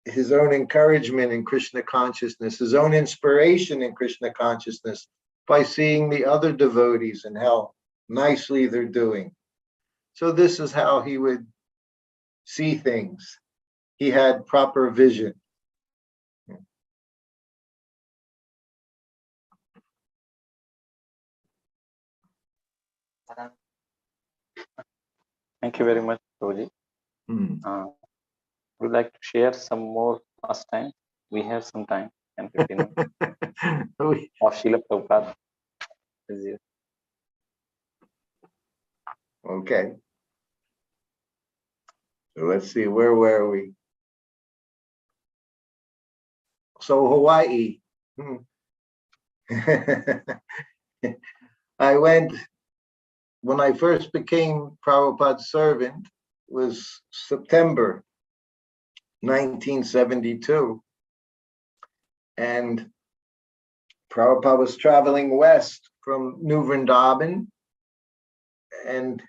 his own encouragement in Krishna consciousness, his own inspiration in Krishna consciousness by seeing the other devotees and how nicely they're doing. So this is how he would see things. He had proper vision. Thank you very much, Prabhuji. Would like to share some more pastimes? We have some time, 10, 15 minutes. Of Srila Prabhupada. Okay. So let's see, where were we? So Hawaii. I went, when I first became Prabhupada's servant, was September 1972. And Prabhupada was traveling west from New Vrindavan, and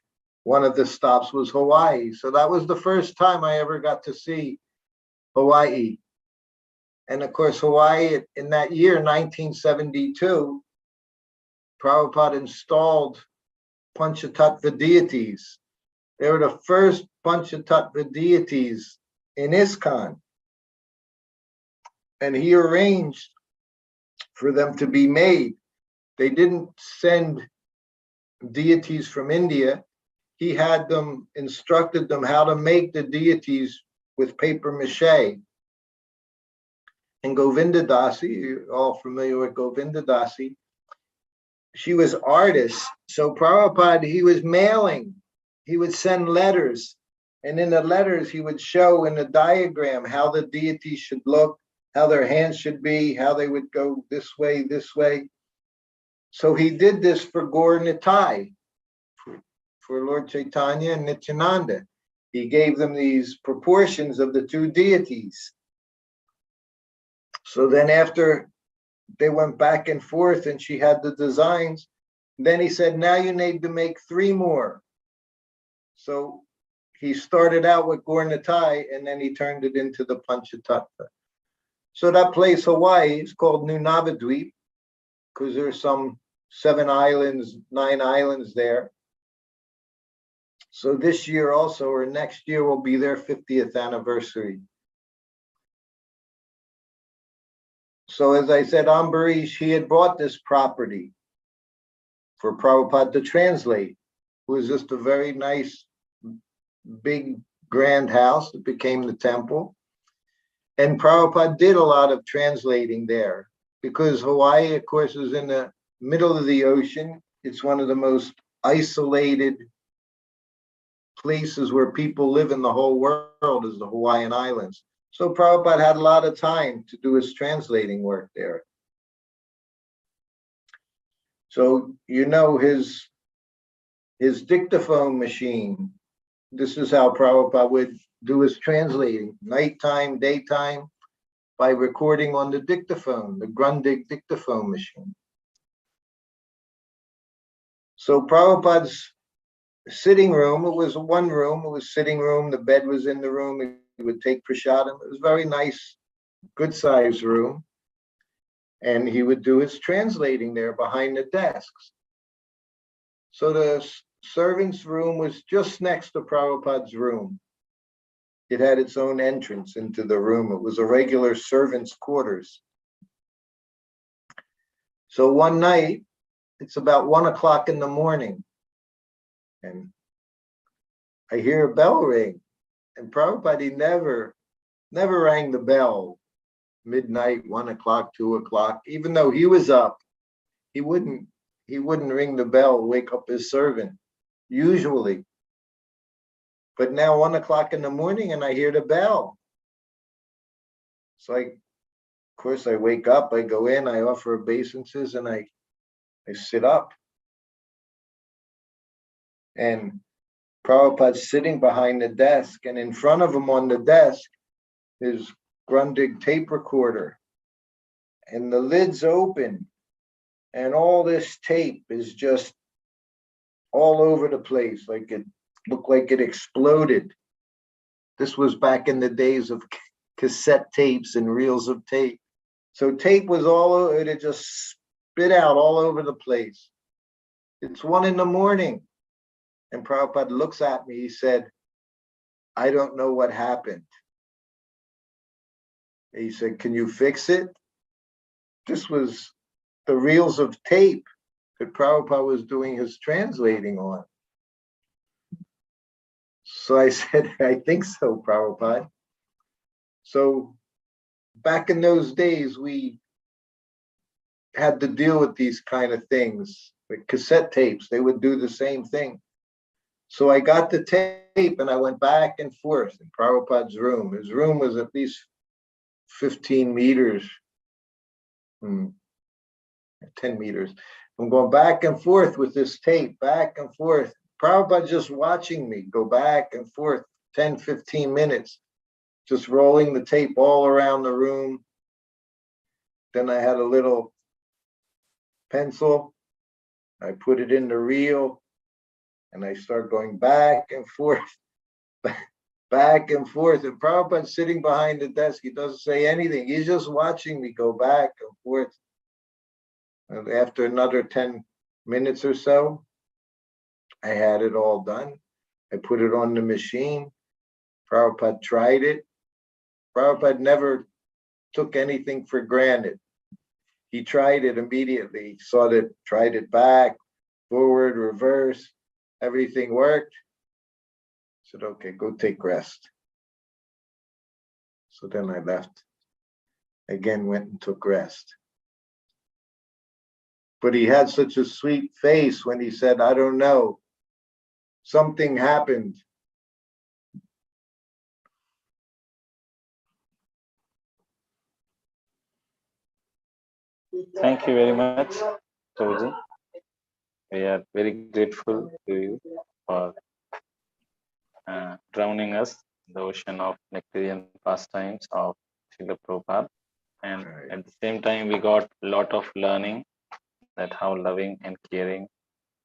one of the stops was Hawaii. So that was the first time I ever got to see Hawaii. And of course, Hawaii in that year, 1972, Prabhupada installed Panchatattva deities. They were the first Panchatattva deities in ISKCON. And he arranged for them to be made. They didn't send deities from India. He had them, instructed them how to make the deities with paper mache. And Govinda Dasi, you're all familiar with Govinda Dasi, she was artist. So Prabhupada, he was mailing, he would send letters. And in the letters, he would show in a diagram how the deities should look, how their hands should be, how they would go this way, this way. So he did this for Gaur Nitai, for Lord Chaitanya and Nityananda. He gave them these proportions of the two deities. So then after they went back and forth and she had the designs, then he said, now you need to make 3 more. So he started out with Gaur Nitai and then he turned it into the Panchatattva. So that place, Hawaii, is called New Navadvip because there's some 7 islands, 9 islands there. So this year also, or next year, will be their 50th anniversary. So as I said, Ambarish, he had bought this property for Prabhupada to translate. It was just a very nice, big, grand house. It became the temple. And Prabhupada did a lot of translating there because Hawaii, of course, is in the middle of the ocean. It's one of the most isolated places where people live in the whole world is the Hawaiian Islands. So Prabhupada had a lot of time to do his translating work there. So, you know, his dictaphone machine, this is how Prabhupada would do his translating, nighttime, daytime, by recording on the dictaphone, the Grundig dictaphone machine. So Prabhupada's sitting room, it was one room, it was sitting room, the bed was in the room, he would take prasadam. It was a very nice, good sized room. And he would do his translating there behind the desks. So the servant's room was just next to Prabhupada's room. It had its own entrance into the room. It was a regular servant's quarters. So one night, it's about 1 o'clock in the morning, and I hear a bell ring. And Prabhupada, he never rang the bell midnight, 1 o'clock, 2 o'clock. Even though he was up, he wouldn't ring the bell, wake up his servant, usually. But now 1 o'clock in the morning and I hear the bell. So of course I wake up, I go in, I offer obeisances and I sit up. And Prabhupada's sitting behind the desk, and in front of him on the desk is Grundig tape recorder. And the lid's open, and all this tape is just all over the place, like it looked like it exploded. This was back in the days of cassette tapes and reels of tape. So tape was all over, it just spit out all over the place. It's 1 a.m. And Prabhupada looks at me, he said, I don't know what happened. He said, can you fix it? This was the reels of tape that Prabhupada was doing his translating on. So I said, I think so, Prabhupada. So back in those days, we had to deal with these kind of things. With cassette tapes, they would do the same thing. So I got the tape and I went back and forth in Prabhupada's room. His room was at least 15 meters, 10 meters. I'm going back and forth with this tape, back and forth. Prabhupada just watching me go back and forth 10, 15 minutes, just rolling the tape all around the room. Then I had a little pencil. I put it in the reel and I start going back and forth, back and forth. And Prabhupada's sitting behind the desk. He doesn't say anything. He's just watching me go back and forth. And after another 10 minutes or so, I had it all done. I put it on the machine. Prabhupada tried it. Prabhupada never took anything for granted. He tried it immediately, saw it, tried it back, forward, reverse, everything worked. Said, okay, go take rest. So then I left. Again, went and took rest. But he had such a sweet face when he said, I don't know, something happened. Thank you very much, Prabhuji. We are very grateful to you for drowning us in the ocean of nectarian pastimes of Srila Prabhupada. And at the same time, we got a lot of learning that how loving and caring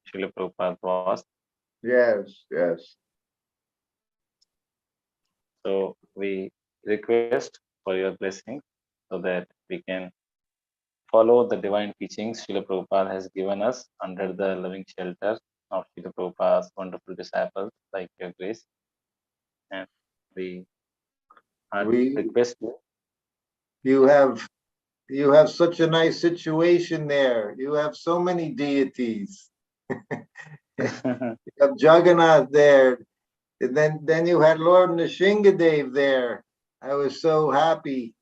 Srila Prabhupada was. Yes, yes. So we request for your blessings so that we can follow the divine teachings Srila Prabhupada has given us under the loving shelter of Srila Prabhupada's wonderful disciples like your grace. And we request you. You have such a nice situation there. You have so many deities. You have Jagannath there. And then you had Lord Nishingadev there. I was so happy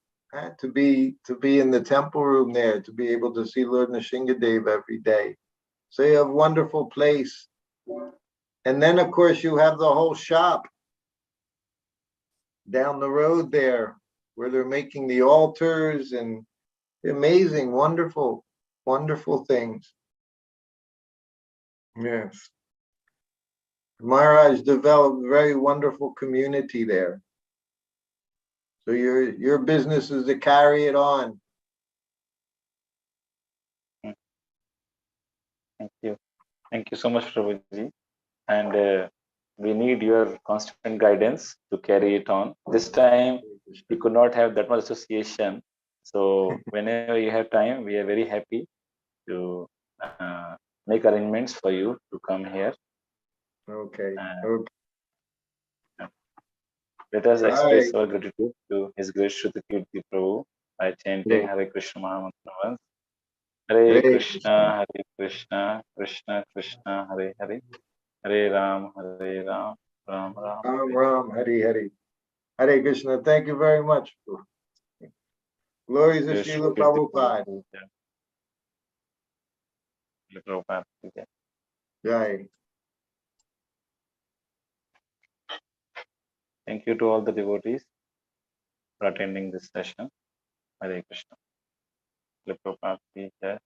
to be in the temple room there, to be able to see Lord Nishingadev every day. So you have a wonderful place. And then of course you have the whole shop down the road there where they're making the altars and amazing, wonderful, wonderful things. Yes. Maharaj developed a very wonderful community there. So your business is to carry it on. Thank you. Thank you so much, Prabhuji. And we need your constant guidance to carry it on. This time, we could not have that much association. So whenever you have time, we are very happy to make arrangements for you to come here. Okay. Let us express our gratitude to His Grace Srutakirti Prabhu by chanting Hare Krishna Mahamantra once. Hare Krishna, Krishna Krishna, Hare Hare, Hare Ram, Ram Ram. Ram, Hare Hare. Hare Krishna. Thank you very much. Glory to Srila Prabhupada. Jai. Thank you to all the devotees for attending this session. Hare Krishna. Prabhupada.